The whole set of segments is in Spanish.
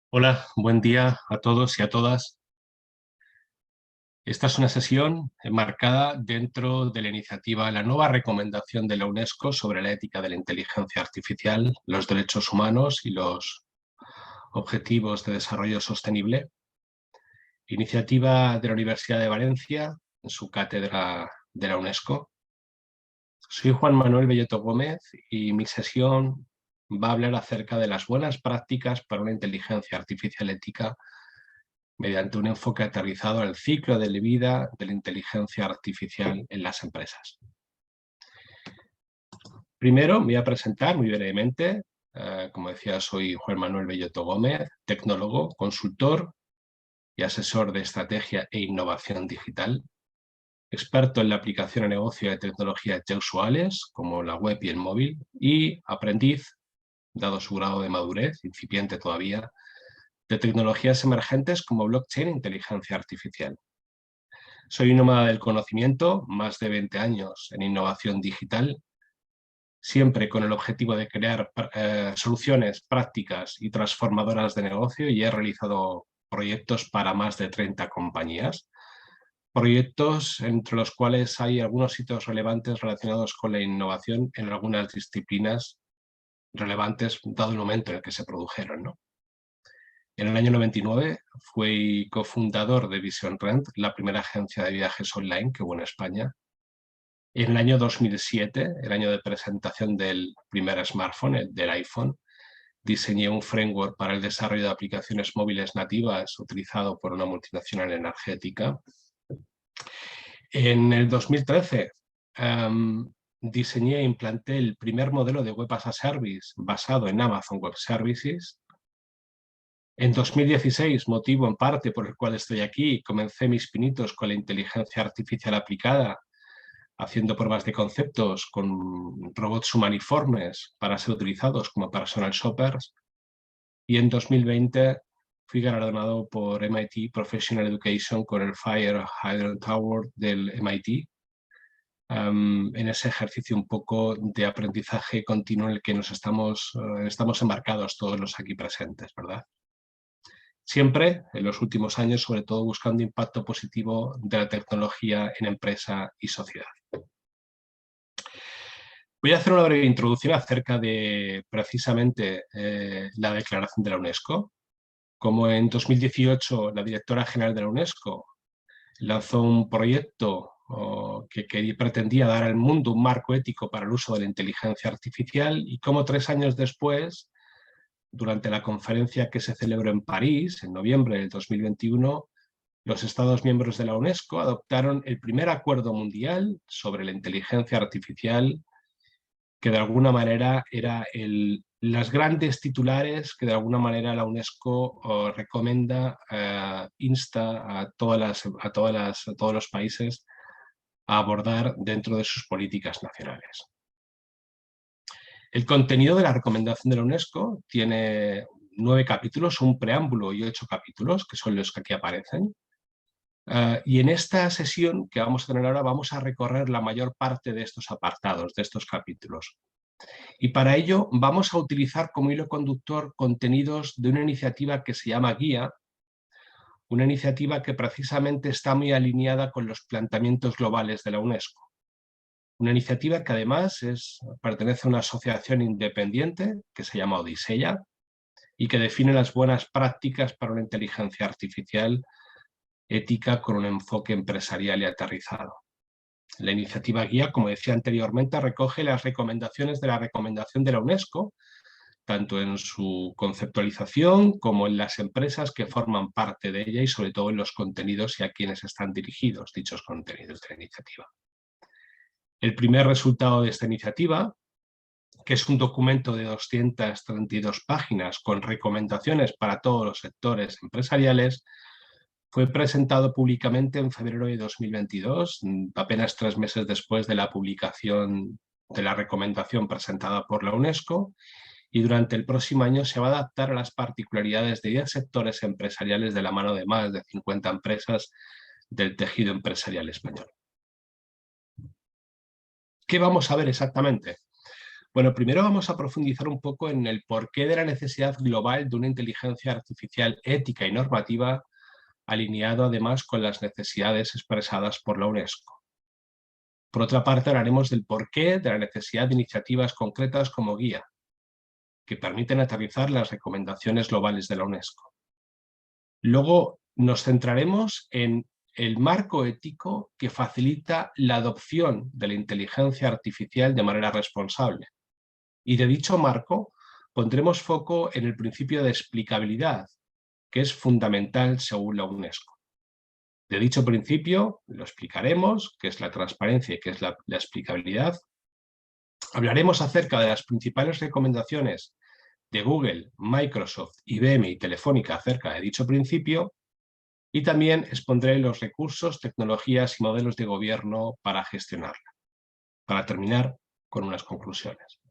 Hola, buen día a todos y a todas. Esta es una sesión enmarcada dentro de la iniciativa La nueva recomendación de la UNESCO sobre la ética de la inteligencia artificial, los derechos humanos y los objetivos de desarrollo sostenible. Iniciativa de la Universidad de Valencia, en su cátedra de la UNESCO. Soy Juan Manuel Belloto Gómez y mi sesión va a hablar acerca de las buenas prácticas para una inteligencia artificial ética mediante un enfoque aterrizado al ciclo de vida de la inteligencia artificial en las empresas. Primero me voy a presentar muy brevemente. Como decía, soy Juan Manuel Belloto Gómez, tecnólogo, consultor y asesor de estrategia e innovación digital, experto en la aplicación a negocio de tecnologías ya usuales, como la web y el móvil, y aprendiz, dado su grado de madurez, incipiente todavía, de tecnologías emergentes como blockchain e inteligencia artificial. Soy un nómada del conocimiento, más de 20 años en innovación digital, siempre con el objetivo de crear soluciones prácticas y transformadoras de negocio, y he realizado proyectos para más de 30 compañías. Proyectos entre los cuales hay algunos hitos relevantes relacionados con la innovación en algunas disciplinas relevantes dado el momento en el que se produjeron, ¿no? En el año 99 fui cofundador de Vision Rent, la primera agencia de viajes online que hubo en España. En el año 2007, el año de presentación del primer smartphone, del iPhone, diseñé un framework para el desarrollo de aplicaciones móviles nativas utilizado por una multinacional energética. En el 2013 diseñé e implanté el primer modelo de Web as a Service basado en Amazon Web Services. En 2016, motivo en parte por el cual estoy aquí, comencé mis pinitos con la inteligencia artificial aplicada, haciendo pruebas de conceptos con robots humaniformes para ser utilizados como personal shoppers. Y en 2020 fui galardonado por MIT Professional Education con el Fire Hydrant Award del MIT, en ese ejercicio un poco de aprendizaje continuo en el que nos estamos embarcados todos los aquí presentes, ¿verdad? Siempre, en los últimos años, sobre todo buscando impacto positivo de la tecnología en empresa y sociedad. Voy a hacer una breve introducción acerca de precisamente la declaración de la UNESCO. Como en 2018 la directora general de la UNESCO lanzó un proyecto que pretendía dar al mundo un marco ético para el uso de la inteligencia artificial, y como 3 años después, durante la conferencia que se celebró en París en noviembre del 2021, los Estados miembros de la UNESCO adoptaron el primer acuerdo mundial sobre la inteligencia artificial, que de alguna manera era las grandes titulares que de alguna manera la UNESCO recomienda, insta a todos los países a abordar dentro de sus políticas nacionales. El contenido de la recomendación de la UNESCO tiene 9 capítulos, un preámbulo y 8 capítulos, que son los que aquí aparecen. Y en esta sesión que vamos a tener ahora vamos a recorrer la mayor parte de estos apartados, de estos capítulos. Y para ello vamos a utilizar como hilo conductor contenidos de una iniciativa que se llama Guía, una iniciativa que precisamente está muy alineada con los planteamientos globales de la UNESCO. Una iniciativa que además pertenece a una asociación independiente que se llama Odisea y que define las buenas prácticas para una inteligencia artificial ética con un enfoque empresarial y aterrizado. La iniciativa Guía, como decía anteriormente, recoge las recomendaciones de la recomendación de la UNESCO, tanto en su conceptualización como en las empresas que forman parte de ella, y sobre todo en los contenidos y a quienes están dirigidos dichos contenidos de la iniciativa. El primer resultado de esta iniciativa, que es un documento de 232 páginas con recomendaciones para todos los sectores empresariales, fue presentado públicamente en febrero de 2022, apenas 3 meses después de la publicación de la recomendación presentada por la UNESCO, y durante el próximo año se va a adaptar a las particularidades de 10 sectores empresariales de la mano de más de 50 empresas del tejido empresarial español. ¿Qué vamos a ver exactamente? Bueno, primero vamos a profundizar un poco en el porqué de la necesidad global de una inteligencia artificial ética y normativa, alineado además con las necesidades expresadas por la UNESCO. Por otra parte, hablaremos del porqué de la necesidad de iniciativas concretas como guía, que permiten aterrizar las recomendaciones globales de la UNESCO. Luego nos centraremos en el marco ético que facilita la adopción de la inteligencia artificial de manera responsable. Y de dicho marco pondremos foco en el principio de explicabilidad, que es fundamental según la UNESCO. De dicho principio lo explicaremos, qué es la transparencia y qué es la explicabilidad. Hablaremos acerca de las principales recomendaciones de Google, Microsoft, IBM y Telefónica acerca de dicho principio, y también expondré los recursos, tecnologías y modelos de gobierno para gestionarla, para terminar con unas conclusiones.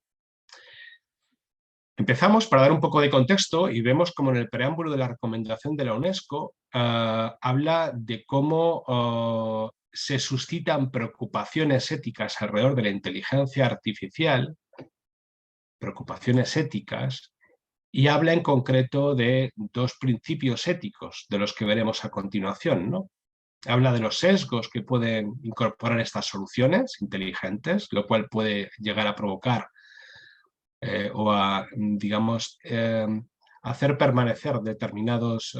Empezamos para dar un poco de contexto y vemos como en el preámbulo de la recomendación de la UNESCO habla de cómo se suscitan preocupaciones éticas alrededor de la inteligencia artificial, preocupaciones éticas, y habla en concreto de dos principios éticos de los que veremos a continuación, ¿no? Habla de los sesgos que pueden incorporar estas soluciones inteligentes, lo cual puede llegar a provocar o a, digamos, hacer permanecer determinados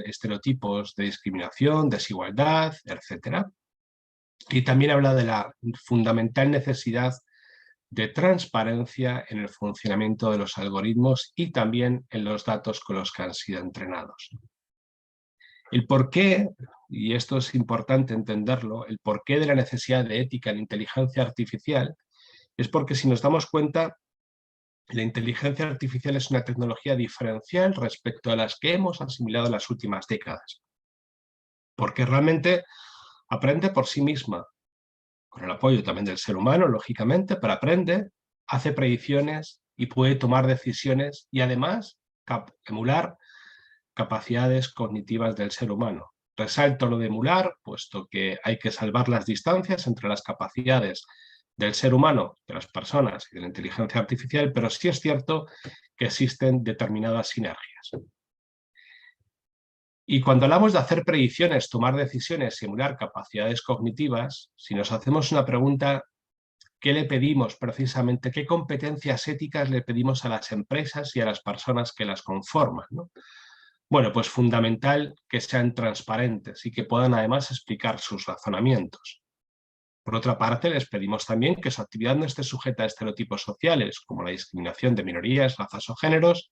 estereotipos de discriminación, desigualdad, etc. Y también habla de la fundamental necesidad de transparencia en el funcionamiento de los algoritmos y también en los datos con los que han sido entrenados. El porqué, y esto es importante entenderlo, el porqué de la necesidad de ética en inteligencia artificial es porque, si nos damos cuenta, la inteligencia artificial es una tecnología diferencial respecto a las que hemos asimilado en las últimas décadas, porque realmente aprende por sí misma, con el apoyo también del ser humano, lógicamente, pero aprende, hace predicciones y puede tomar decisiones y además emular capacidades cognitivas del ser humano. Resalto lo de emular, puesto que hay que salvar las distancias entre las capacidades del ser humano, de las personas y de la inteligencia artificial, pero sí es cierto que existen determinadas sinergias. Y cuando hablamos de hacer predicciones, tomar decisiones, simular capacidades cognitivas, si nos hacemos una pregunta, ¿qué le pedimos precisamente? ¿Qué competencias éticas le pedimos a las empresas y a las personas que las conforman, ¿no? Bueno, pues fundamental que sean transparentes y que puedan además explicar sus razonamientos. Por otra parte, les pedimos también que su actividad no esté sujeta a estereotipos sociales, como la discriminación de minorías, razas o géneros,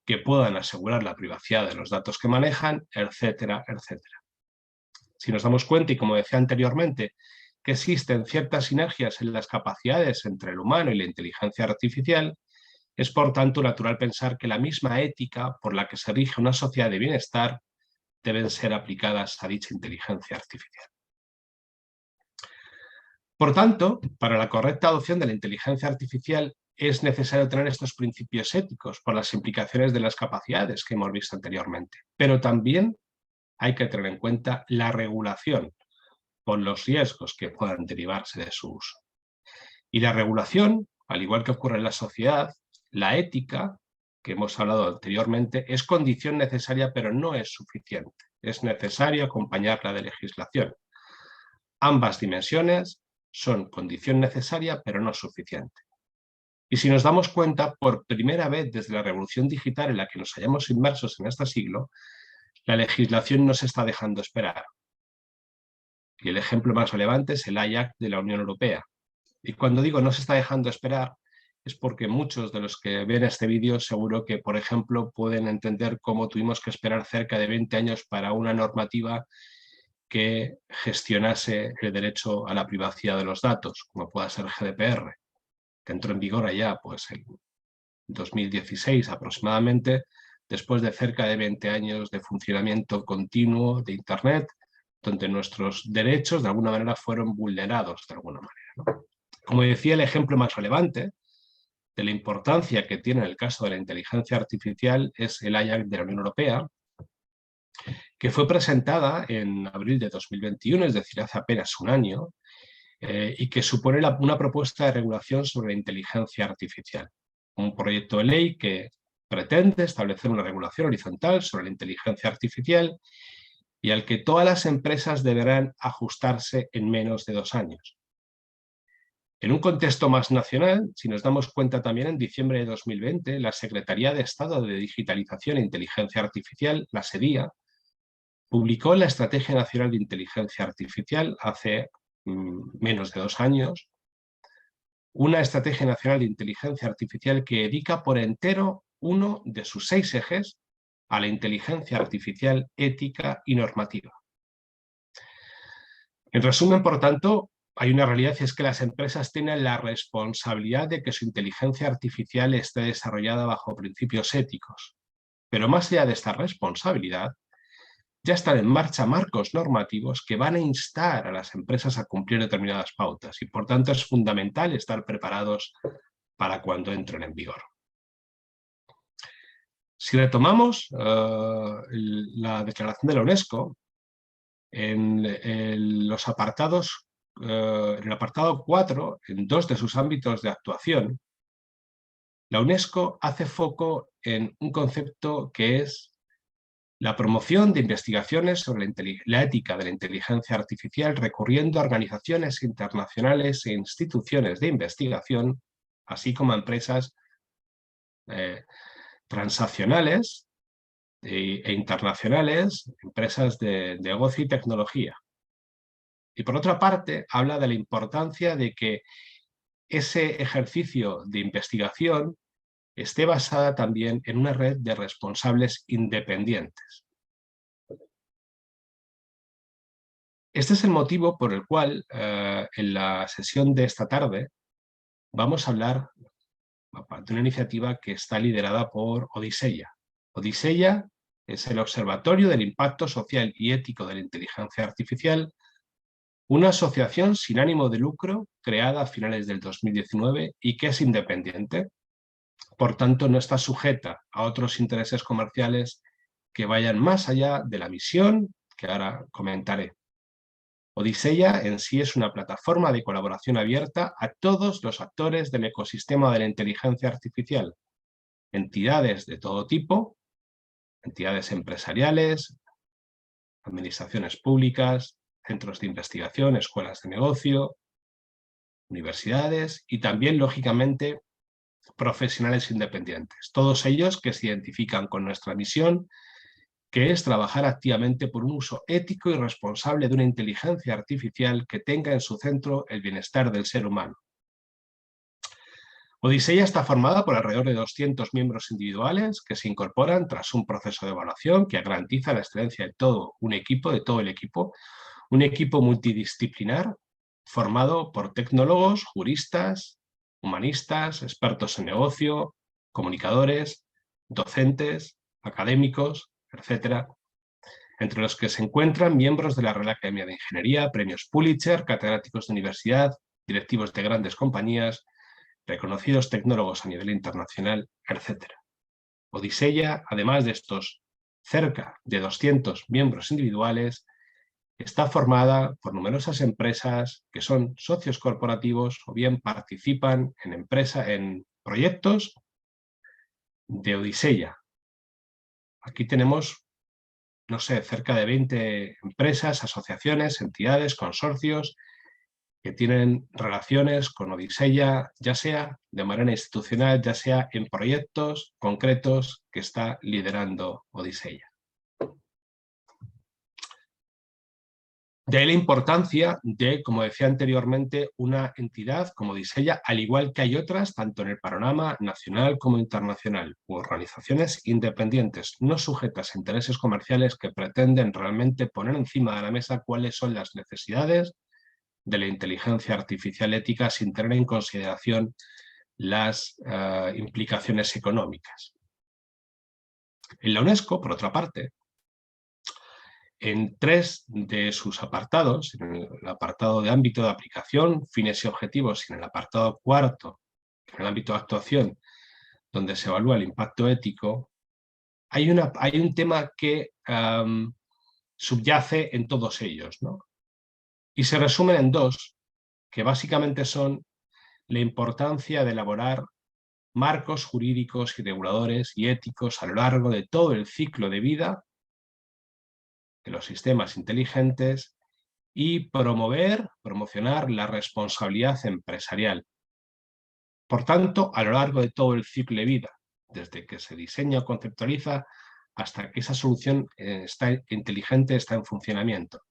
que puedan asegurar la privacidad de los datos que manejan, etcétera, etcétera. Si nos damos cuenta, y como decía anteriormente, que existen ciertas sinergias en las capacidades entre el humano y la inteligencia artificial, es por tanto natural pensar que la misma ética por la que se rige una sociedad de bienestar deben ser aplicadas a dicha inteligencia artificial. Por tanto, para la correcta adopción de la inteligencia artificial es necesario tener estos principios éticos por las implicaciones de las capacidades que hemos visto anteriormente, pero también hay que tener en cuenta la regulación por los riesgos que puedan derivarse de su uso. Y la regulación, al igual que ocurre en la sociedad, la ética, que hemos hablado anteriormente, es condición necesaria, pero no es suficiente. Es necesario acompañarla de legislación. Ambas dimensiones son condición necesaria, pero no suficiente. Y si nos damos cuenta, por primera vez desde la revolución digital en la que nos hallamos inmersos en este siglo, la legislación nos está dejando esperar. Y el ejemplo más relevante es el IAC de la Unión Europea. Y cuando digo no se está dejando esperar, es porque muchos de los que ven este vídeo seguro que, por ejemplo, pueden entender cómo tuvimos que esperar cerca de 20 años para una normativa que gestionase el derecho a la privacidad de los datos, como pueda ser GDPR, que entró en vigor allá pues, en 2016 aproximadamente, después de cerca de 20 años de funcionamiento continuo de Internet, donde nuestros derechos de alguna manera fueron vulnerados de alguna manera, ¿no? Como decía, el ejemplo más relevante de la importancia que tiene en el caso de la inteligencia artificial es el IAC de la Unión Europea, que fue presentada en abril de 2021, es decir, hace apenas un año, y que supone una propuesta de regulación sobre la inteligencia artificial. Un proyecto de ley que pretende establecer una regulación horizontal sobre la inteligencia artificial y al que todas las empresas deberán ajustarse en menos de 2 años. En un contexto más nacional, si nos damos cuenta también, en diciembre de 2020, la Secretaría de Estado de Digitalización e Inteligencia Artificial, la SEDIA, publicó la Estrategia Nacional de Inteligencia Artificial hace menos de 2 años, una Estrategia Nacional de Inteligencia Artificial que dedica por entero uno de sus 6 ejes a la inteligencia artificial ética y normativa. En resumen, por tanto, hay una realidad y es que las empresas tienen la responsabilidad de que su inteligencia artificial esté desarrollada bajo principios éticos. Pero más allá de esta responsabilidad, ya están en marcha marcos normativos que van a instar a las empresas a cumplir determinadas pautas y, por tanto, es fundamental estar preparados para cuando entren en vigor. Si retomamos la declaración de la UNESCO, en los apartados, en el apartado 4, en 2 de sus ámbitos de actuación, la UNESCO hace foco en un concepto que es la promoción de investigaciones sobre la ética de la inteligencia artificial recurriendo a organizaciones internacionales e instituciones de investigación, así como a empresas transaccionales e internacionales, empresas de negocio y tecnología. Y por otra parte, habla de la importancia de que ese ejercicio de investigación esté basada también en una red de responsables independientes. Este es el motivo por el cual en la sesión de esta tarde vamos a hablar de una iniciativa que está liderada por Odiseya. Odiseya es el Observatorio del Impacto Social y Ético de la Inteligencia Artificial, una asociación sin ánimo de lucro creada a finales del 2019 y que es independiente. Por tanto, no está sujeta a otros intereses comerciales que vayan más allá de la misión que ahora comentaré. Odiseya en sí es una plataforma de colaboración abierta a todos los actores del ecosistema de la inteligencia artificial, entidades de todo tipo, entidades empresariales, administraciones públicas, centros de investigación, escuelas de negocio, universidades y también, lógicamente, profesionales independientes. Todos ellos que se identifican con nuestra misión, que es trabajar activamente por un uso ético y responsable de una inteligencia artificial que tenga en su centro el bienestar del ser humano. Odiseya está formada por alrededor de 200 miembros individuales que se incorporan tras un proceso de evaluación que garantiza la excelencia de todo el equipo, un equipo multidisciplinar formado por tecnólogos, juristas, humanistas, expertos en negocio, comunicadores, docentes, académicos, etc., entre los que se encuentran miembros de la Real Academia de Ingeniería, premios Pulitzer, catedráticos de universidad, directivos de grandes compañías, reconocidos tecnólogos a nivel internacional, etc. Odiseya, además de estos cerca de 200 miembros individuales, está formada por numerosas empresas que son socios corporativos o bien participan en proyectos de Odiseya. Aquí tenemos, no sé, cerca de 20 empresas, asociaciones, entidades, consorcios que tienen relaciones con Odiseya, ya sea de manera institucional, ya sea en proyectos concretos que está liderando Odiseya. De ahí la importancia de, como decía anteriormente, una entidad como Odiseya, al igual que hay otras, tanto en el panorama nacional como internacional, u organizaciones independientes, no sujetas a intereses comerciales que pretenden realmente poner encima de la mesa cuáles son las necesidades de la inteligencia artificial ética sin tener en consideración las implicaciones económicas. En la UNESCO, por otra parte, en 3 de sus apartados, en el apartado de ámbito de aplicación, fines y objetivos, y en el apartado 4, en el ámbito de actuación, donde se evalúa el impacto ético, hay un tema que subyace en todos ellos, ¿no? Y se resumen en 2, que básicamente son la importancia de elaborar marcos jurídicos y reguladores y éticos a lo largo de todo el ciclo de vida de los sistemas inteligentes y promocionar la responsabilidad empresarial. Por tanto, a lo largo de todo el ciclo de vida, desde que se diseña o conceptualiza hasta que esa solución inteligente está en funcionamiento.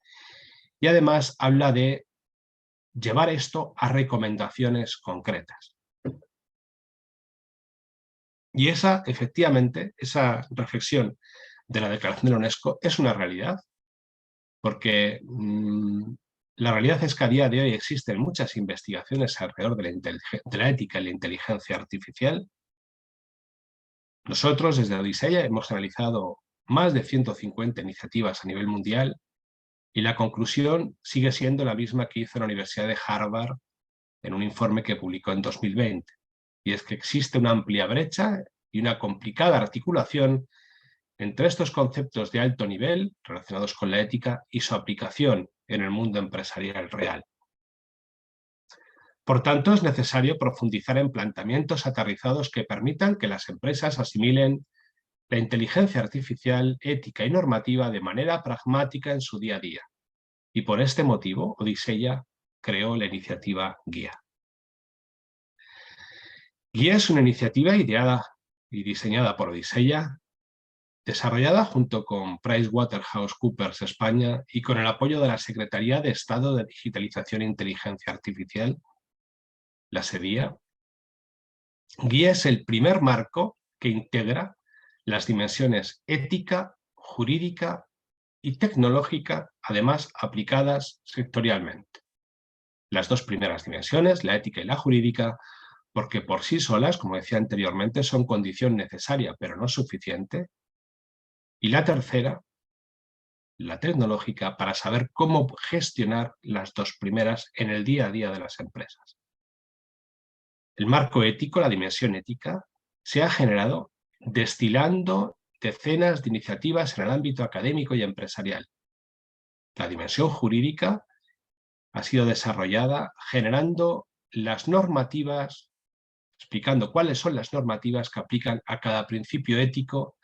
Y además habla de llevar esto a recomendaciones concretas. Y efectivamente, esa reflexión de la Declaración de la UNESCO es una realidad, porque la realidad es que a día de hoy existen muchas investigaciones alrededor de la ética y la inteligencia artificial. Nosotros, desde Odiseya, hemos analizado más de 150 iniciativas a nivel mundial y la conclusión sigue siendo la misma que hizo la Universidad de Harvard en un informe que publicó en 2020, y es que existe una amplia brecha y una complicada articulación entre estos conceptos de alto nivel relacionados con la ética y su aplicación en el mundo empresarial real. Por tanto, es necesario profundizar en planteamientos aterrizados que permitan que las empresas asimilen la inteligencia artificial, ética y normativa de manera pragmática en su día a día. Y por este motivo, Odiseya creó la iniciativa Guía. Guía es una iniciativa ideada y diseñada por Odiseya, desarrollada junto con PricewaterhouseCoopers España y con el apoyo de la Secretaría de Estado de Digitalización e Inteligencia Artificial, la SEDIA. Guía es el primer marco que integra las dimensiones ética, jurídica y tecnológica, además aplicadas sectorialmente. Las dos primeras dimensiones, la ética y la jurídica, porque por sí solas, como decía anteriormente, son condición necesaria, pero no suficiente. Y la tercera, la tecnológica, para saber cómo gestionar las dos primeras en el día a día de las empresas. El marco ético, la dimensión ética, se ha generado destilando decenas de iniciativas en el ámbito académico y empresarial. La dimensión jurídica ha sido desarrollada generando las normativas, explicando cuáles son las normativas que aplican a cada principio ético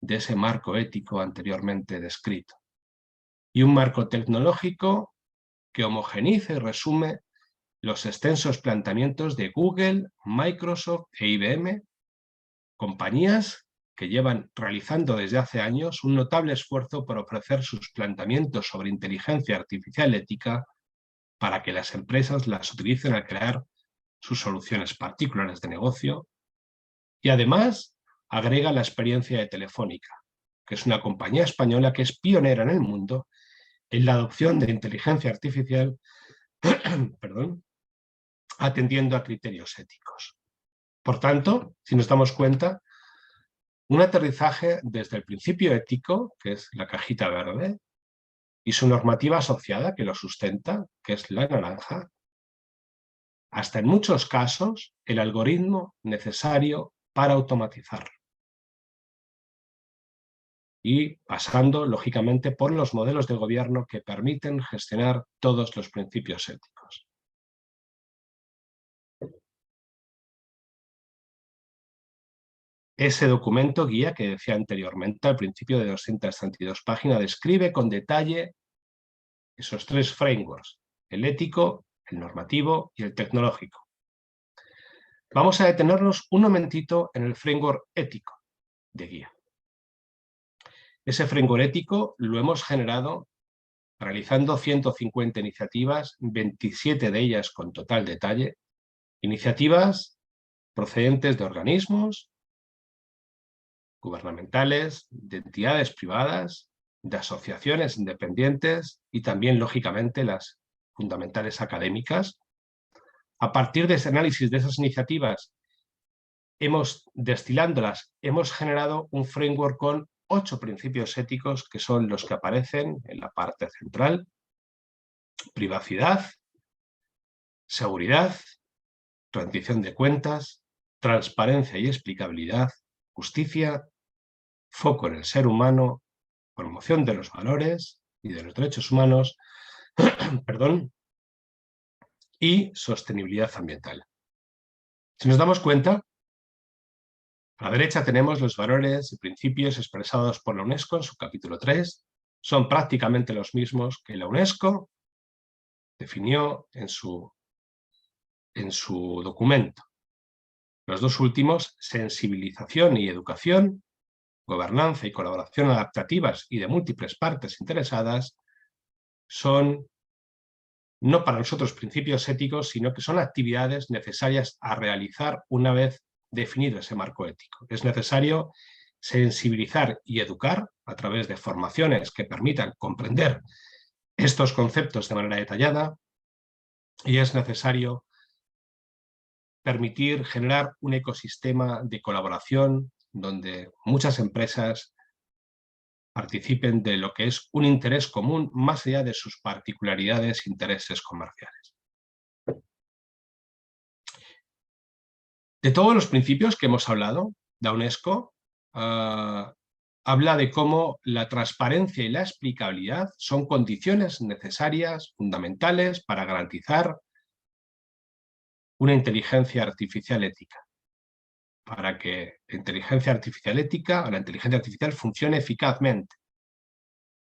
de ese marco ético anteriormente descrito. Y un marco tecnológico que homogeniza y resume los extensos planteamientos de Google, Microsoft e IBM, compañías que llevan realizando desde hace años un notable esfuerzo por ofrecer sus planteamientos sobre inteligencia artificial ética para que las empresas las utilicen al crear sus soluciones particulares de negocio, y además agrega la experiencia de Telefónica, que es una compañía española que es pionera en el mundo en la adopción de inteligencia artificial atendiendo a criterios éticos. Por tanto, si nos damos cuenta, un aterrizaje desde el principio ético, que es la cajita verde, y su normativa asociada, que lo sustenta, que es la naranja, hasta en muchos casos el algoritmo necesario para automatizar. Y pasando, lógicamente, por los modelos de gobierno que permiten gestionar todos los principios éticos. Ese documento guía que decía anteriormente, al principio de 232 páginas, describe con detalle esos tres frameworks, el ético, el normativo y el tecnológico. Vamos a detenernos un momentito en el framework ético de guía. Ese framework ético lo hemos generado realizando 150 iniciativas, 27 de ellas con total detalle, iniciativas procedentes de organismos gubernamentales, de entidades privadas, de asociaciones independientes y también, lógicamente, las fundamentales académicas. A partir de ese análisis de esas iniciativas, destilándolas, hemos generado un framework con 8 principios éticos que son los que aparecen en la parte central: privacidad, seguridad, rendición de cuentas, transparencia y explicabilidad, justicia, foco en el ser humano, promoción de los valores y de los derechos humanos, y sostenibilidad ambiental. Si nos damos cuenta, a la derecha tenemos los valores y principios expresados por la UNESCO en su capítulo 3. Son prácticamente los mismos que la UNESCO definió en su documento. Los dos últimos, sensibilización y educación, gobernanza y colaboración adaptativas y de múltiples partes interesadas, son no para nosotros principios éticos, sino que son actividades necesarias a realizar una vez definido ese marco ético. Es necesario sensibilizar y educar a través de formaciones que permitan comprender estos conceptos de manera detallada, y es necesario permitir generar un ecosistema de colaboración donde muchas empresas participen de lo que es un interés común más allá de sus particularidades e intereses comerciales. De todos los principios que hemos hablado, la UNESCO habla de cómo la transparencia y la explicabilidad son condiciones necesarias, fundamentales, para garantizar una inteligencia artificial ética, para que la inteligencia artificial ética o la inteligencia artificial funcione eficazmente.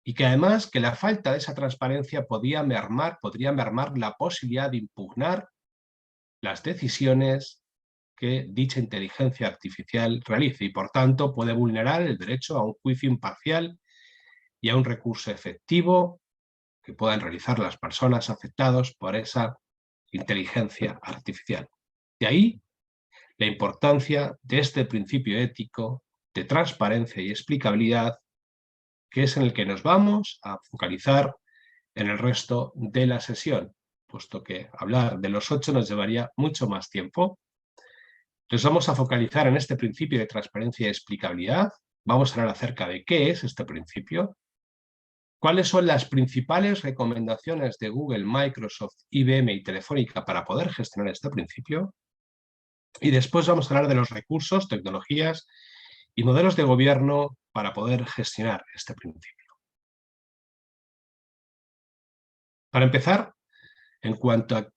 Y que además que la falta de esa transparencia podría mermar la posibilidad de impugnar las decisiones que dicha inteligencia artificial realice y, por tanto, puede vulnerar el derecho a un juicio imparcial y a un recurso efectivo que puedan realizar las personas afectadas por esa inteligencia artificial. De ahí la importancia de este principio ético de transparencia y explicabilidad, que es en el que nos vamos a focalizar en el resto de la sesión, puesto que hablar de los 8 nos llevaría mucho más tiempo. Nos vamos a focalizar en este principio de transparencia y explicabilidad. Vamos a hablar acerca de qué es este principio, cuáles son las principales recomendaciones de Google, Microsoft, IBM y Telefónica para poder gestionar este principio, y después vamos a hablar de los recursos, tecnologías y modelos de gobierno para poder gestionar este principio. Para empezar, en cuanto a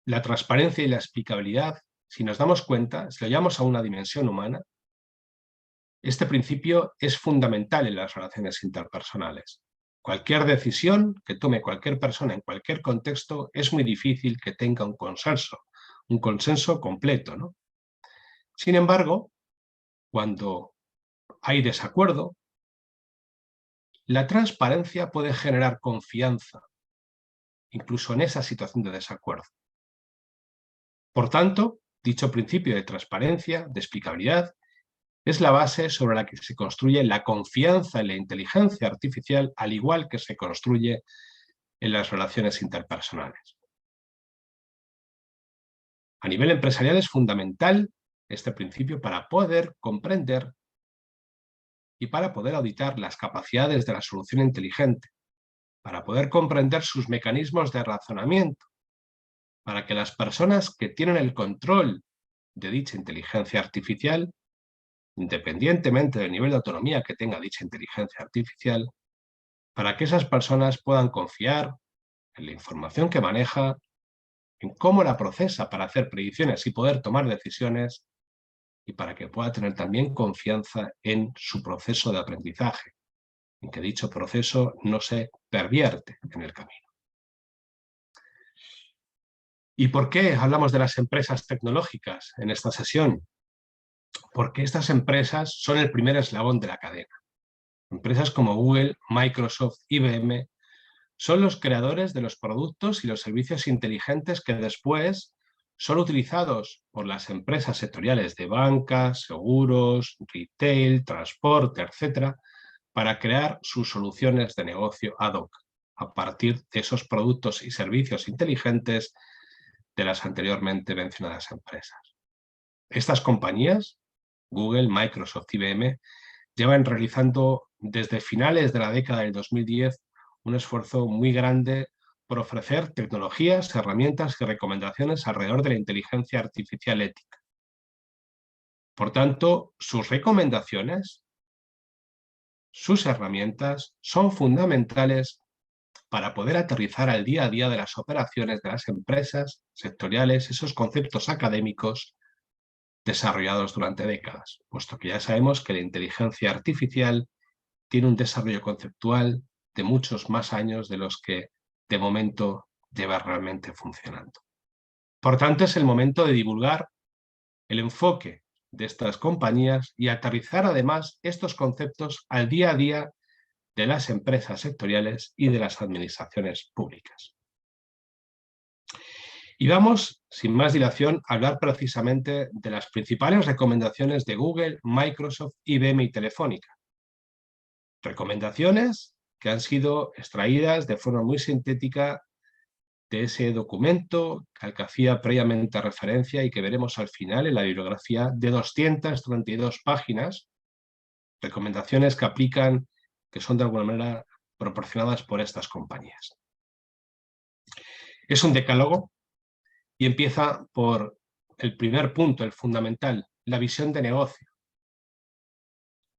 la transparencia y la explicabilidad, si nos damos cuenta, si lo llevamos a una dimensión humana, este principio es fundamental en las relaciones interpersonales. Cualquier decisión que tome cualquier persona en cualquier contexto es muy difícil que tenga un consenso completo, ¿no? Sin embargo, cuando hay desacuerdo, la transparencia puede generar confianza, incluso en esa situación de desacuerdo. Por tanto, dicho principio de transparencia, de explicabilidad, es la base sobre la que se construye la confianza en la inteligencia artificial, al igual que se construye en las relaciones interpersonales. A nivel empresarial es fundamental este principio para poder comprender y para poder auditar las capacidades de la solución inteligente, para poder comprender sus mecanismos de razonamiento, para que las personas que tienen el control de dicha inteligencia artificial, independientemente del nivel de autonomía que tenga dicha inteligencia artificial, para que esas personas puedan confiar en la información que maneja, en cómo la procesa para hacer predicciones y poder tomar decisiones, y para que pueda tener también confianza en su proceso de aprendizaje, en que dicho proceso no se pervierte en el camino. ¿Y por qué hablamos de las empresas tecnológicas en esta sesión? Porque estas empresas son el primer eslabón de la cadena. Empresas como Google, Microsoft, IBM, son los creadores de los productos y los servicios inteligentes que después son utilizados por las empresas sectoriales de banca, seguros, retail, transporte, etcétera, para crear sus soluciones de negocio ad hoc, a partir de esos productos y servicios inteligentes de las anteriormente mencionadas empresas. Estas compañías, Google, Microsoft, IBM, llevan realizando desde finales de la década del 2010 un esfuerzo muy grande por ofrecer tecnologías, herramientas y recomendaciones alrededor de la inteligencia artificial ética. Por tanto, sus recomendaciones, sus herramientas son fundamentales para poder aterrizar al día a día de las operaciones de las empresas sectoriales esos conceptos académicos desarrollados durante décadas, puesto que ya sabemos que la inteligencia artificial tiene un desarrollo conceptual de muchos más años de los que de momento lleva realmente funcionando. Por tanto, es el momento de divulgar el enfoque de estas compañías y aterrizar además estos conceptos al día a día de las empresas sectoriales y de las administraciones públicas. Y vamos, sin más dilación, a hablar precisamente de las principales recomendaciones de Google, Microsoft, IBM y Telefónica. Recomendaciones que han sido extraídas de forma muy sintética de ese documento al que hacía previamente referencia y que veremos al final en la bibliografía de 232 páginas, recomendaciones que aplican, que son de alguna manera proporcionadas por estas compañías. Es un decálogo y empieza por el primer punto, el fundamental, la visión de negocio.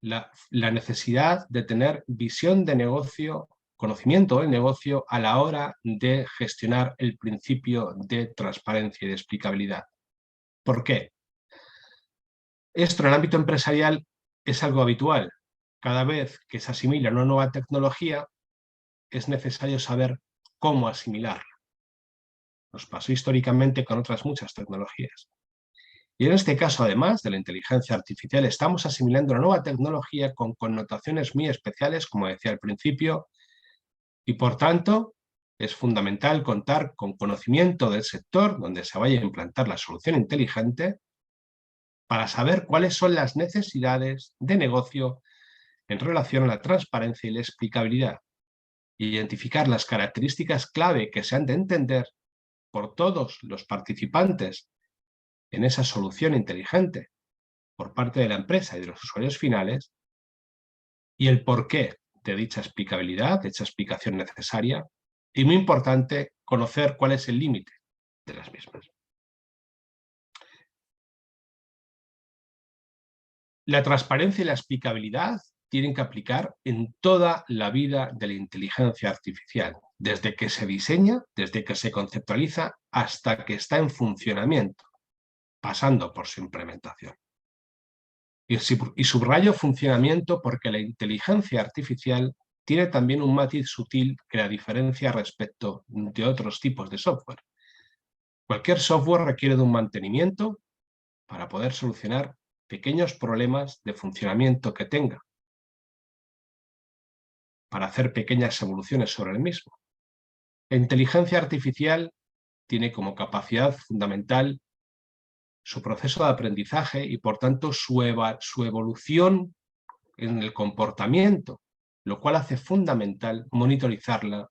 La necesidad de tener visión de negocio, conocimiento del negocio a la hora de gestionar el principio de transparencia y de explicabilidad. ¿Por qué? Esto en el ámbito empresarial es algo habitual. Cada vez que se asimila una nueva tecnología, es necesario saber cómo asimilarla. Nos pasó históricamente con otras muchas tecnologías. Y en este caso, además de la inteligencia artificial, estamos asimilando una nueva tecnología con connotaciones muy especiales, como decía al principio, y por tanto es fundamental contar con conocimiento del sector donde se vaya a implantar la solución inteligente para saber cuáles son las necesidades de negocio en relación a la transparencia y la explicabilidad, e identificar las características clave que se han de entender por todos los participantes en esa solución inteligente por parte de la empresa y de los usuarios finales, y el porqué de dicha explicabilidad, de dicha explicación necesaria, y muy importante, conocer cuál es el límite de las mismas. La transparencia y la explicabilidad tienen que aplicar en toda la vida de la inteligencia artificial, desde que se diseña, desde que se conceptualiza, hasta que está en funcionamiento, pasando por su implementación. Y subrayo funcionamiento porque la inteligencia artificial tiene también un matiz sutil que la diferencia respecto de otros tipos de software. Cualquier software requiere de un mantenimiento para poder solucionar pequeños problemas de funcionamiento que tenga, para hacer pequeñas evoluciones sobre el mismo. La inteligencia artificial tiene como capacidad fundamental su proceso de aprendizaje y, por tanto, su evolución en el comportamiento, lo cual hace fundamental monitorizarla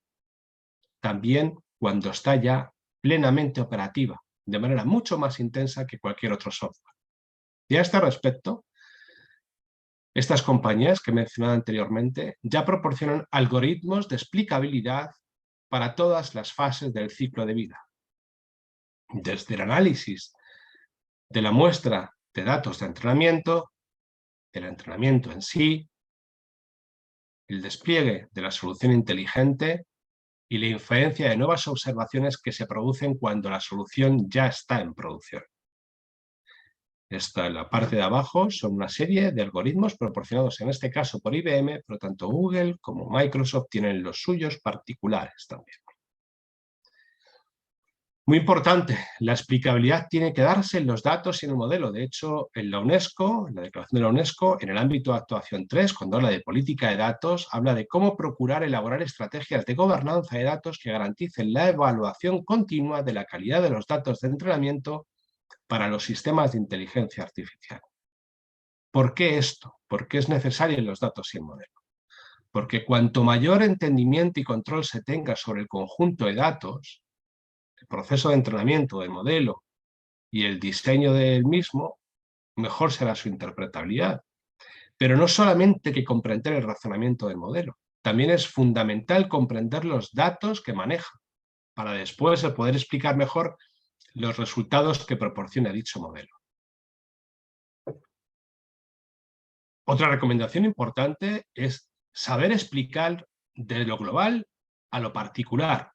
también cuando está ya plenamente operativa, de manera mucho más intensa que cualquier otro software. Y a este respecto, estas compañías que he mencionado anteriormente ya proporcionan algoritmos de explicabilidad para todas las fases del ciclo de vida, desde el análisis de la muestra de datos de entrenamiento, el entrenamiento en sí, el despliegue de la solución inteligente y la inferencia de nuevas observaciones que se producen cuando la solución ya está en producción. Esta, en la parte de abajo, son una serie de algoritmos proporcionados en este caso por IBM, pero tanto Google como Microsoft tienen los suyos particulares también. Muy importante, la explicabilidad tiene que darse en los datos y en el modelo. De hecho, en la UNESCO, en la declaración de la UNESCO, en el ámbito de actuación 3, cuando habla de política de datos, habla de cómo procurar elaborar estrategias de gobernanza de datos que garanticen la evaluación continua de la calidad de los datos de entrenamiento para los sistemas de inteligencia artificial. ¿Por qué esto? ¿Por qué es necesario en los datos y el modelo? Porque cuanto mayor entendimiento y control se tenga sobre el conjunto de datos, el proceso de entrenamiento del modelo y el diseño del mismo, mejor será su interpretabilidad. Pero no solamente hay que comprender el razonamiento del modelo, también es fundamental comprender los datos que maneja, para después poder explicar mejor los resultados que proporciona dicho modelo. Otra recomendación importante es saber explicar de lo global a lo particular.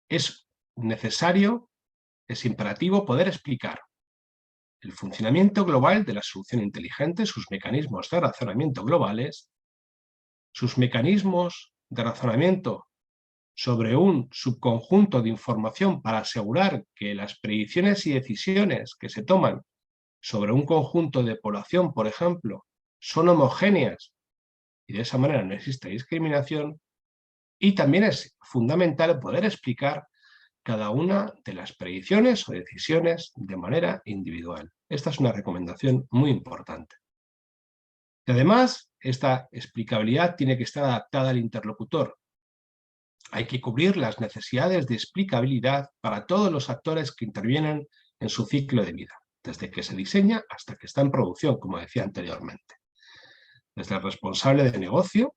Es necesario, es imperativo poder explicar el funcionamiento global de la solución inteligente, sus mecanismos de razonamiento globales, sus mecanismos de razonamiento sobre un subconjunto de información para asegurar que las predicciones y decisiones que se toman sobre un conjunto de población, por ejemplo, son homogéneas y de esa manera no existe discriminación. Y también es fundamental poder explicar cada una de las predicciones o decisiones de manera individual. Esta es una recomendación muy importante. Y además, esta explicabilidad tiene que estar adaptada al interlocutor. Hay que cubrir las necesidades de explicabilidad para todos los actores que intervienen en su ciclo de vida, desde que se diseña hasta que está en producción, como decía anteriormente. Desde el responsable de negocio,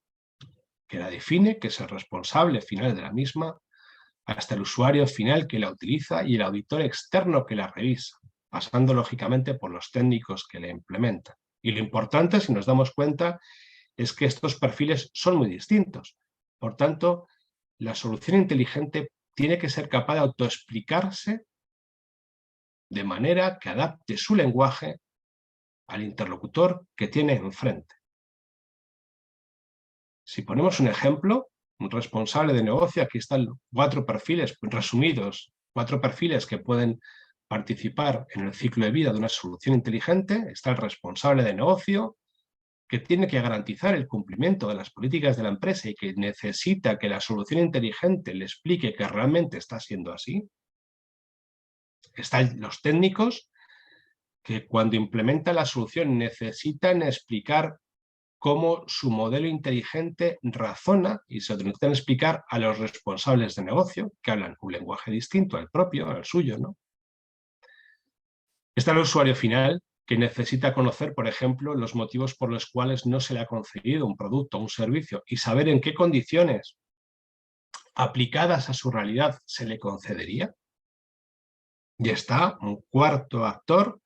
que la define, que es el responsable final de la misma, hasta el usuario final que la utiliza y el auditor externo que la revisa, pasando lógicamente por los técnicos que la implementan. Y lo importante, si nos damos cuenta, es que estos perfiles son muy distintos. Por tanto, la solución inteligente tiene que ser capaz de autoexplicarse de manera que adapte su lenguaje al interlocutor que tiene enfrente. Si ponemos un ejemplo, un responsable de negocio, aquí están 4 perfiles resumidos, 4 perfiles que pueden participar en el ciclo de vida de una solución inteligente. Está el responsable de negocio, que tiene que garantizar el cumplimiento de las políticas de la empresa y que necesita que la solución inteligente le explique que realmente está siendo así. Están los técnicos, que cuando implementan la solución necesitan explicar cómo su modelo inteligente razona y se lo necesitan explicar a los responsables de negocio, que hablan un lenguaje distinto al propio, al suyo, ¿no? Está el usuario final, que necesita conocer, por ejemplo, los motivos por los cuales no se le ha concedido un producto o un servicio y saber en qué condiciones aplicadas a su realidad se le concedería. Y está un cuarto actor,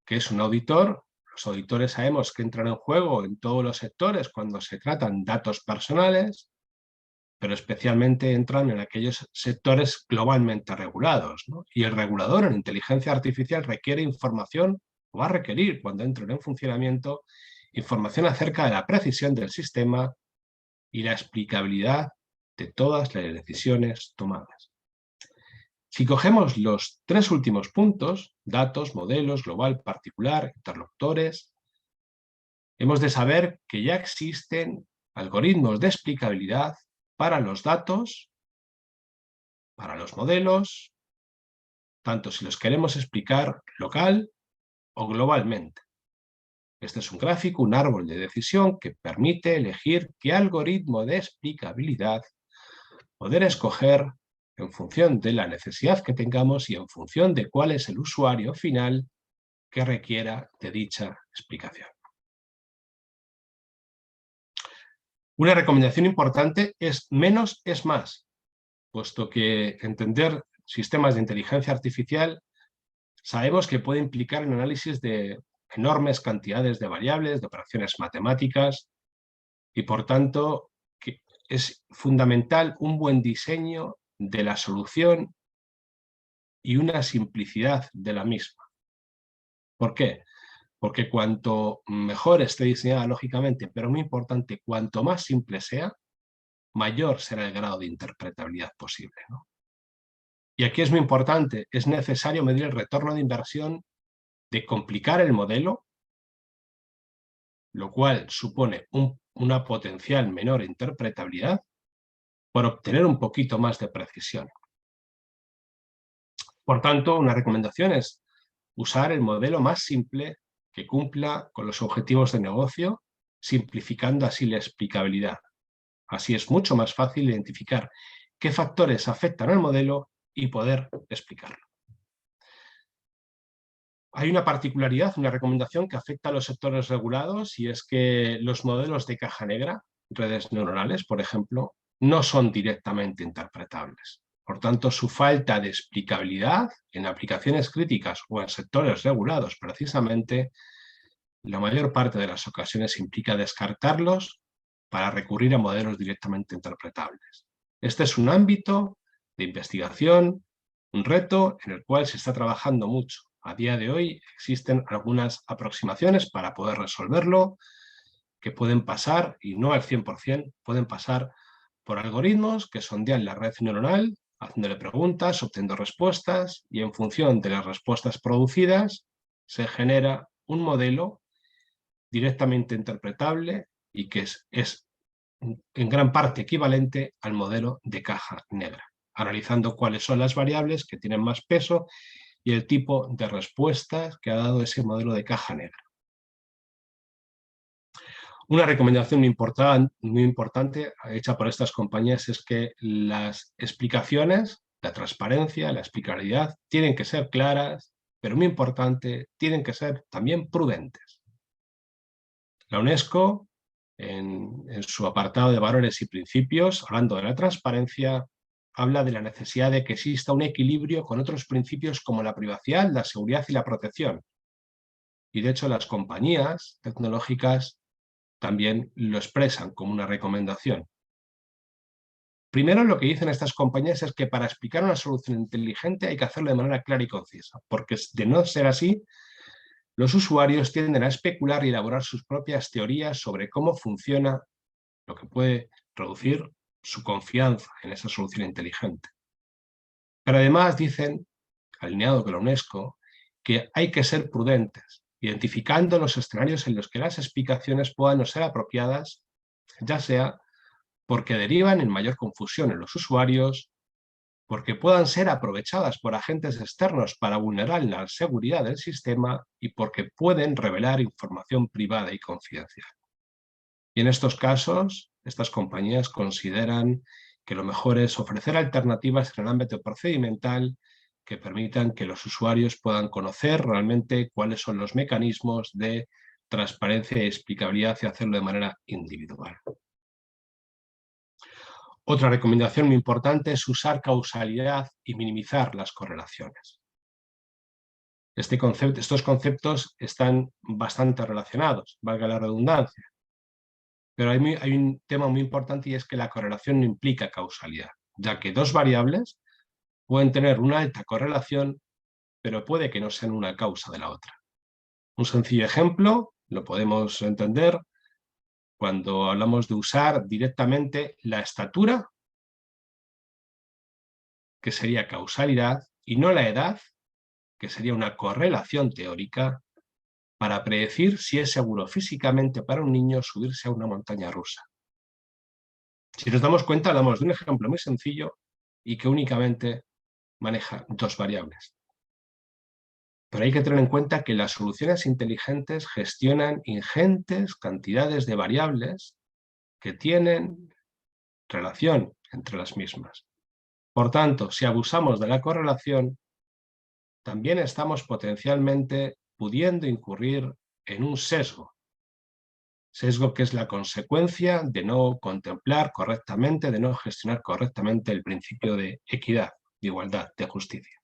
que es un auditor. Los auditores sabemos que entran en juego en todos los sectores cuando se tratan datos personales, pero especialmente entran en aquellos sectores globalmente regulados, ¿no? Y el regulador en inteligencia artificial requiere información, o va a requerir cuando entren en funcionamiento, información acerca de la precisión del sistema y la explicabilidad de todas las decisiones tomadas. Si cogemos los 3 últimos puntos, datos, modelos, global, particular, interlocutores, hemos de saber que ya existen algoritmos de explicabilidad para los datos, para los modelos, tanto si los queremos explicar local o globalmente. Este es un gráfico, un árbol de decisión que permite elegir qué algoritmo de explicabilidad poder escoger en función de la necesidad que tengamos y en función de cuál es el usuario final que requiera de dicha explicación. Una recomendación importante es menos es más, puesto que entender sistemas de inteligencia artificial sabemos que puede implicar el análisis de enormes cantidades de variables, de operaciones matemáticas, y por tanto que es fundamental un buen diseño de la solución y una simplicidad de la misma. ¿Por qué? Porque cuanto mejor esté diseñada lógicamente, pero muy importante, cuanto más simple sea, mayor será el grado de interpretabilidad posible, ¿no? Y aquí es muy importante, es necesario medir el retorno de inversión de complicar el modelo, lo cual supone una potencial menor interpretabilidad, por obtener un poquito más de precisión. Por tanto, una recomendación es usar el modelo más simple que cumpla con los objetivos de negocio, simplificando así la explicabilidad. Así es mucho más fácil identificar qué factores afectan al modelo y poder explicarlo. Hay una particularidad, una recomendación que afecta a los sectores regulados, y es que los modelos de caja negra, redes neuronales, por ejemplo, no son directamente interpretables. Por tanto, su falta de explicabilidad en aplicaciones críticas o en sectores regulados, precisamente, la mayor parte de las ocasiones implica descartarlos para recurrir a modelos directamente interpretables. Este es un ámbito de investigación, un reto en el cual se está trabajando mucho. A día de hoy existen algunas aproximaciones para poder resolverlo, que pueden pasar, y no al 100%, pueden pasar por algoritmos que sondean la red neuronal, haciéndole preguntas, obteniendo respuestas, y en función de las respuestas producidas se genera un modelo directamente interpretable y que es en gran parte equivalente al modelo de caja negra, analizando cuáles son las variables que tienen más peso y el tipo de respuestas que ha dado ese modelo de caja negra. Una recomendación muy importante hecha por estas compañías es que las explicaciones, la transparencia, la explicabilidad, tienen que ser claras, pero muy importante, tienen que ser también prudentes. La UNESCO, en su apartado de valores y principios, hablando de la transparencia, habla de la necesidad de que exista un equilibrio con otros principios como la privacidad, la seguridad y la protección. Y de hecho las compañías tecnológicas también lo expresan como una recomendación. Primero, lo que dicen estas compañías es que para explicar una solución inteligente hay que hacerlo de manera clara y concisa, porque de no ser así, los usuarios tienden a especular y elaborar sus propias teorías sobre cómo funciona, lo que puede reducir su confianza en esa solución inteligente. Pero además dicen, alineado con la UNESCO, que hay que ser prudentes, identificando los escenarios en los que las explicaciones puedan no ser apropiadas, ya sea porque derivan en mayor confusión en los usuarios, porque puedan ser aprovechadas por agentes externos para vulnerar la seguridad del sistema y porque pueden revelar información privada y confidencial. Y en estos casos, estas compañías consideran que lo mejor es ofrecer alternativas en el ámbito procedimental que permitan que los usuarios puedan conocer realmente cuáles son los mecanismos de transparencia y explicabilidad y hacerlo de manera individual. Otra recomendación muy importante es usar causalidad y minimizar las correlaciones. Estos conceptos están bastante relacionados, valga la redundancia, pero hay un tema muy importante y es que la correlación no implica causalidad, ya que dos variables pueden tener una alta correlación, pero puede que no sean una causa de la otra. Un sencillo ejemplo lo podemos entender cuando hablamos de usar directamente la estatura, que sería causalidad, y no la edad, que sería una correlación teórica, para predecir si es seguro físicamente para un niño subirse a una montaña rusa. Si nos damos cuenta, hablamos de un ejemplo muy sencillo y que únicamente maneja dos variables. Pero hay que tener en cuenta que las soluciones inteligentes gestionan ingentes cantidades de variables que tienen relación entre las mismas. Por tanto, si abusamos de la correlación, también estamos potencialmente pudiendo incurrir en un sesgo. Sesgo que es la consecuencia de no contemplar correctamente, de no gestionar correctamente el principio de equidad, de igualdad, de justicia.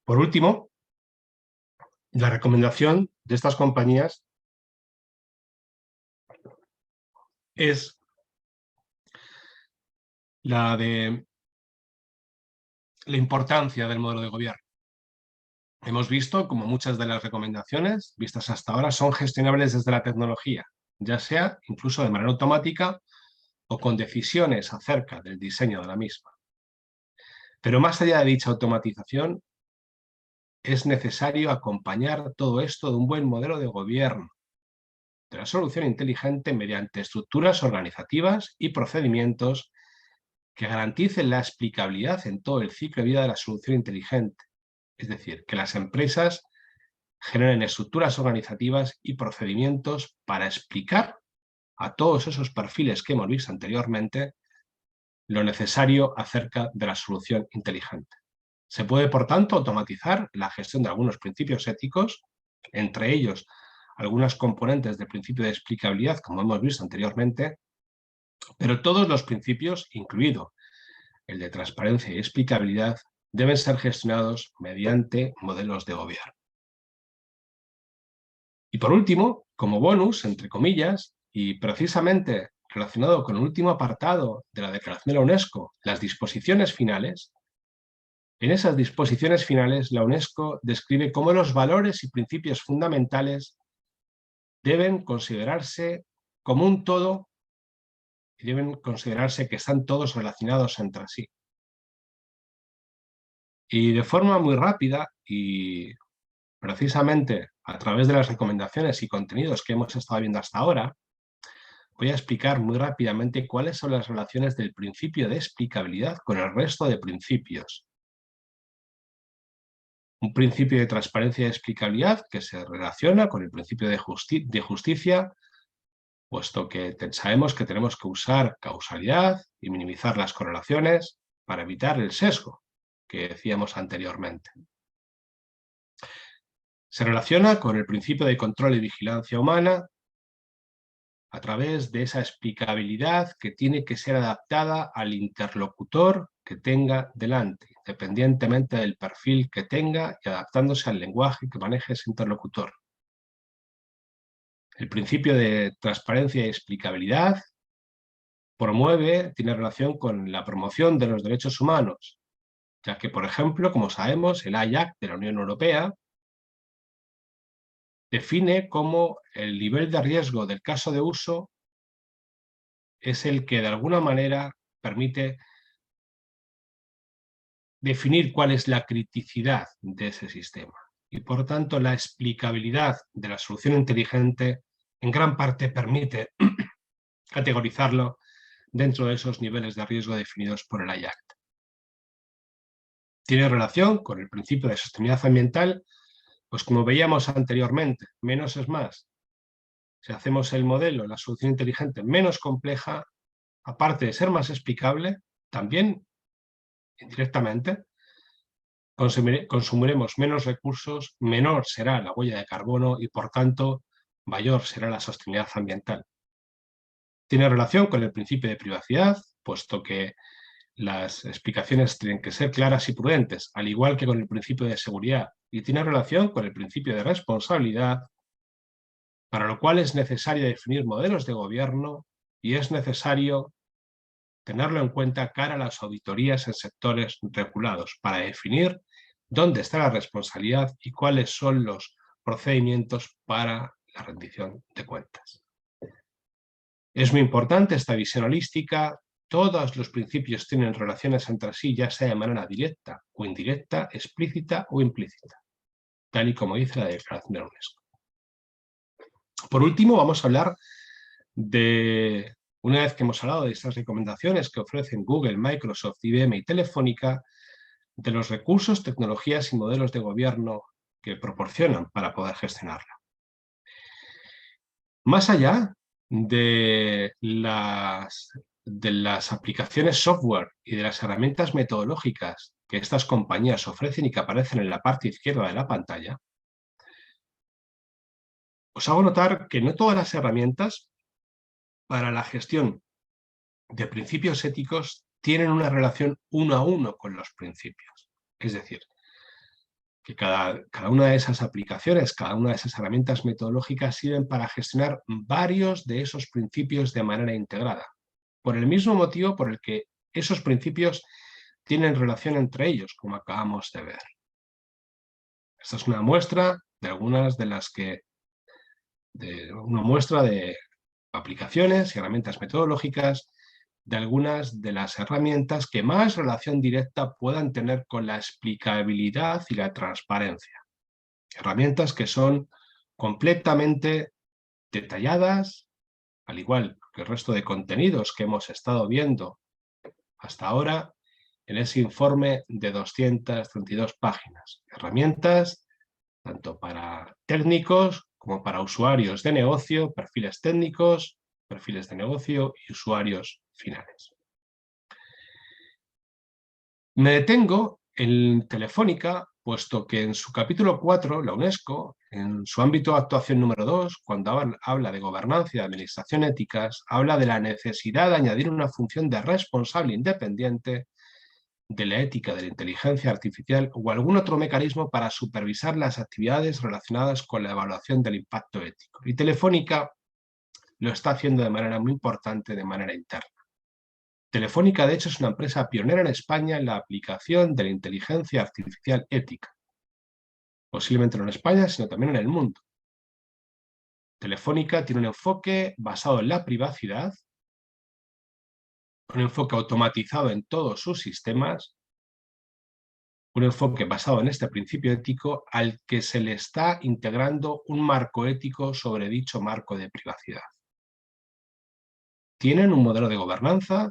Por último, la recomendación de estas compañías es la de la importancia del modelo de gobierno. Hemos visto como muchas de las recomendaciones vistas hasta ahora son gestionables desde la tecnología, ya sea incluso de manera automática o con decisiones acerca del diseño de la misma. Pero más allá de dicha automatización, es necesario acompañar todo esto de un buen modelo de gobierno, de la solución inteligente mediante estructuras organizativas y procedimientos que garanticen la explicabilidad en todo el ciclo de vida de la solución inteligente. Es decir, que las empresas generen estructuras organizativas y procedimientos para explicar a todos esos perfiles que hemos visto anteriormente lo necesario acerca de la solución inteligente. Se puede, por tanto, automatizar la gestión de algunos principios éticos, entre ellos algunas componentes del principio de explicabilidad, como hemos visto anteriormente, pero todos los principios, incluido el de transparencia y explicabilidad, deben ser gestionados mediante modelos de gobierno. Y por último, como bonus, entre comillas, y precisamente relacionado con el último apartado de la Declaración de la UNESCO, las disposiciones finales, en esas disposiciones finales la UNESCO describe cómo los valores y principios fundamentales deben considerarse como un todo y deben considerarse que están todos relacionados entre sí. Y de forma muy rápida y precisamente a través de las recomendaciones y contenidos que hemos estado viendo hasta ahora, voy a explicar muy rápidamente cuáles son las relaciones del principio de explicabilidad con el resto de principios. Un principio de transparencia y explicabilidad que se relaciona con el principio de justicia, puesto que sabemos que tenemos que usar causalidad y minimizar las correlaciones para evitar el sesgo que decíamos anteriormente. Se relaciona con el principio de control y vigilancia humana a través de esa explicabilidad que tiene que ser adaptada al interlocutor que tenga delante, independientemente del perfil que tenga y adaptándose al lenguaje que maneje ese interlocutor. El principio de transparencia y explicabilidad tiene relación con la promoción de los derechos humanos, ya que, por ejemplo, como sabemos, el AIAC de la Unión Europea define cómo el nivel de riesgo del caso de uso es el que de alguna manera permite definir cuál es la criticidad de ese sistema. Y por tanto la explicabilidad de la solución inteligente en gran parte permite categorizarlo dentro de esos niveles de riesgo definidos por el AIAC. Tiene relación con el principio de sostenibilidad ambiental, pues como veíamos anteriormente, menos es más. Si hacemos el modelo, la solución inteligente menos compleja, aparte de ser más explicable, también indirectamente consumiremos menos recursos, menor será la huella de carbono y, por tanto, mayor será la sostenibilidad ambiental. Tiene relación con el principio de privacidad, puesto que las explicaciones tienen que ser claras y prudentes, al igual que con el principio de seguridad, y tiene relación con el principio de responsabilidad, para lo cual es necesario definir modelos de gobierno y es necesario tenerlo en cuenta cara a las auditorías en sectores regulados para definir dónde está la responsabilidad y cuáles son los procedimientos para la rendición de cuentas. Es muy importante esta visión holística. Todos los principios tienen relaciones entre sí, ya sea de manera directa o indirecta, explícita o implícita, tal y como dice la Declaración de la UNESCO. Por último, vamos a hablar de, una vez que hemos hablado de estas recomendaciones que ofrecen Google, Microsoft, IBM y Telefónica, de los recursos, tecnologías y modelos de gobierno que proporcionan para poder gestionarla. Más allá de las aplicaciones software y de las herramientas metodológicas que estas compañías ofrecen y que aparecen en la parte izquierda de la pantalla, os hago notar que no todas las herramientas para la gestión de principios éticos tienen una relación uno a uno con los principios. Es decir, que cada una de esas aplicaciones, cada una de esas herramientas metodológicas sirven para gestionar varios de esos principios de manera integrada, por el mismo motivo por el que esos principios tienen relación entre ellos, como acabamos de ver. Esta es una muestra de algunas de las que, una muestra de aplicaciones y herramientas metodológicas de algunas de las herramientas que más relación directa puedan tener con la explicabilidad y la transparencia. Herramientas que son completamente detalladas, al igual que el resto de contenidos que hemos estado viendo hasta ahora en ese informe de 232 páginas. Herramientas tanto para técnicos como para usuarios de negocio, perfiles técnicos, perfiles de negocio y usuarios finales. Me detengo en Telefónica, puesto que en su capítulo 4, la UNESCO, en su ámbito de actuación número 2, cuando habla de gobernanza y de administración éticas, habla de la necesidad de añadir una función de responsable independiente de la ética de la inteligencia artificial o algún otro mecanismo para supervisar las actividades relacionadas con la evaluación del impacto ético. Y Telefónica lo está haciendo de manera muy importante, de manera interna. Telefónica, de hecho, es una empresa pionera en España en la aplicación de la inteligencia artificial ética. Posiblemente no en España, sino también en el mundo. Telefónica tiene un enfoque basado en la privacidad, un enfoque automatizado en todos sus sistemas, un enfoque basado en este principio ético al que se le está integrando un marco ético sobre dicho marco de privacidad. Tienen un modelo de gobernanza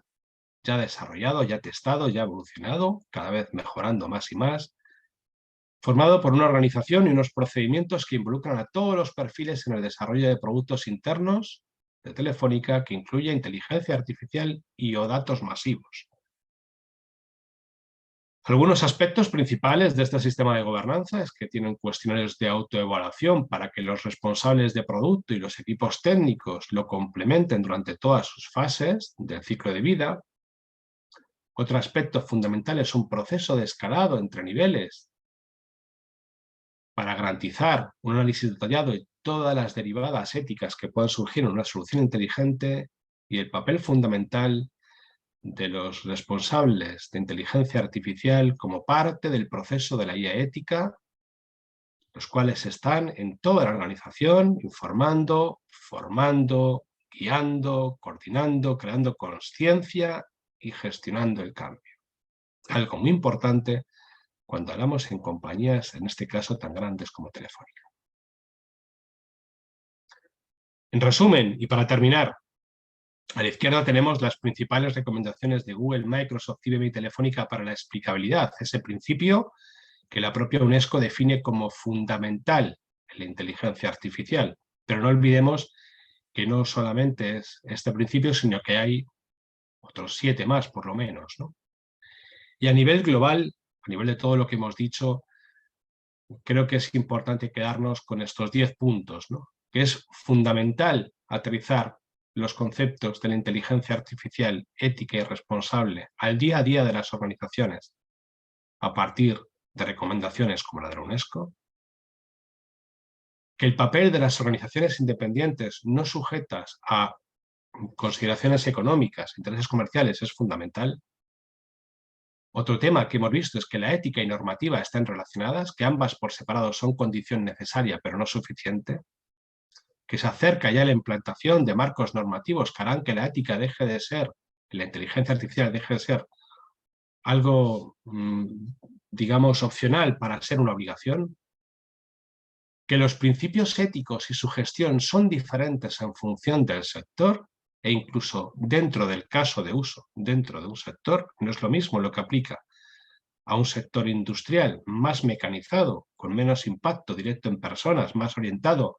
ya desarrollado, ya testado, ya evolucionado, cada vez mejorando más y más, formado por una organización y unos procedimientos que involucran a todos los perfiles en el desarrollo de productos internos de Telefónica, que incluye inteligencia artificial y o datos masivos. Algunos aspectos principales de este sistema de gobernanza es que tienen cuestionarios de autoevaluación para que los responsables de producto y los equipos técnicos lo complementen durante todas sus fases del ciclo de vida. Otro aspecto fundamental es un proceso de escalado entre niveles para garantizar un análisis detallado de todas las derivadas éticas que puedan surgir en una solución inteligente y el papel fundamental de los responsables de inteligencia artificial como parte del proceso de la IA ética, los cuales están en toda la organización informando, formando, guiando, coordinando, creando conciencia y gestionando el cambio. Algo muy importante cuando hablamos en compañías, en este caso, tan grandes como Telefónica. En resumen, y para terminar, a la izquierda tenemos las principales recomendaciones de Google, Microsoft, IBM y Telefónica para la explicabilidad, ese principio que la propia UNESCO define como fundamental en la inteligencia artificial. Pero no olvidemos que no solamente es este principio, sino que hay otros 7 más, por lo menos, ¿no? Y a nivel global, a nivel de todo lo que hemos dicho, creo que es importante quedarnos con estos 10 puntos, ¿no? Que es fundamental aterrizar los conceptos de la inteligencia artificial ética y responsable al día a día de las organizaciones a partir de recomendaciones como la de la UNESCO, que el papel de las organizaciones independientes no sujetas a consideraciones económicas, intereses comerciales, es fundamental. Otro tema que hemos visto es que la ética y normativa están relacionadas, que ambas por separado son condición necesaria pero no suficiente, que se acerca ya la implantación de marcos normativos que harán que la ética deje de ser, la inteligencia artificial deje de ser algo, digamos, opcional para ser una obligación, que los principios éticos y su gestión son diferentes en función del sector e incluso dentro del caso de uso, dentro de un sector, no es lo mismo lo que aplica a un sector industrial más mecanizado, con menos impacto directo en personas, más orientado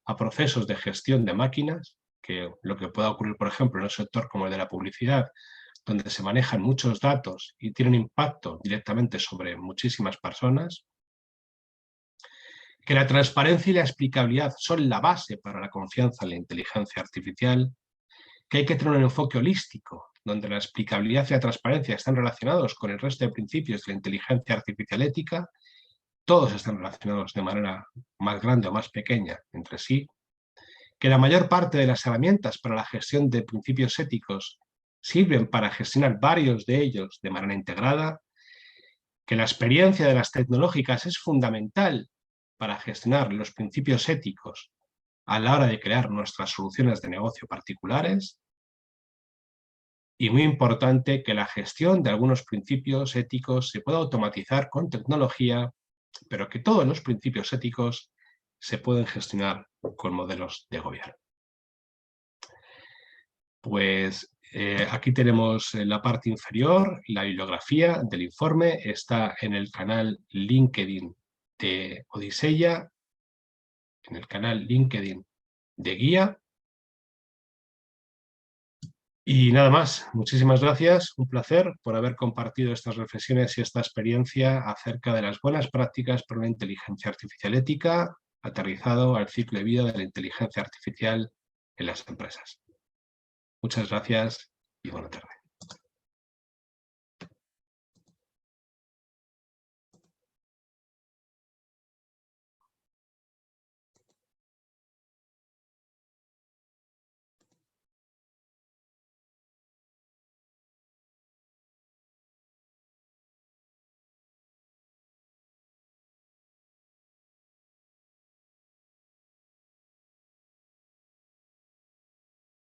a procesos de gestión de máquinas, que lo que pueda ocurrir, por ejemplo, en un sector como el de la publicidad, donde se manejan muchos datos y tienen impacto directamente sobre muchísimas personas, que la transparencia y la explicabilidad son la base para la confianza en la inteligencia artificial, que hay que tener un enfoque holístico, donde la explicabilidad y la transparencia están relacionados con el resto de principios de la inteligencia artificial ética, todos están relacionados de manera más grande o más pequeña entre sí, que la mayor parte de las herramientas para la gestión de principios éticos sirven para gestionar varios de ellos de manera integrada, que la experiencia de las tecnológicas es fundamental para gestionar los principios éticos a la hora de crear nuestras soluciones de negocio particulares, y muy importante que la gestión de algunos principios éticos se pueda automatizar con tecnología, pero que todos los principios éticos se pueden gestionar con modelos de gobierno. Pues aquí tenemos en la parte inferior la bibliografía del informe, está en el canal LinkedIn de Odiseya, en el canal LinkedIn de Guía. Y nada más, muchísimas gracias, un placer por haber compartido estas reflexiones y esta experiencia acerca de las buenas prácticas para una inteligencia artificial ética, aterrizado al ciclo de vida de la inteligencia artificial en las empresas. Muchas gracias y buena tarde.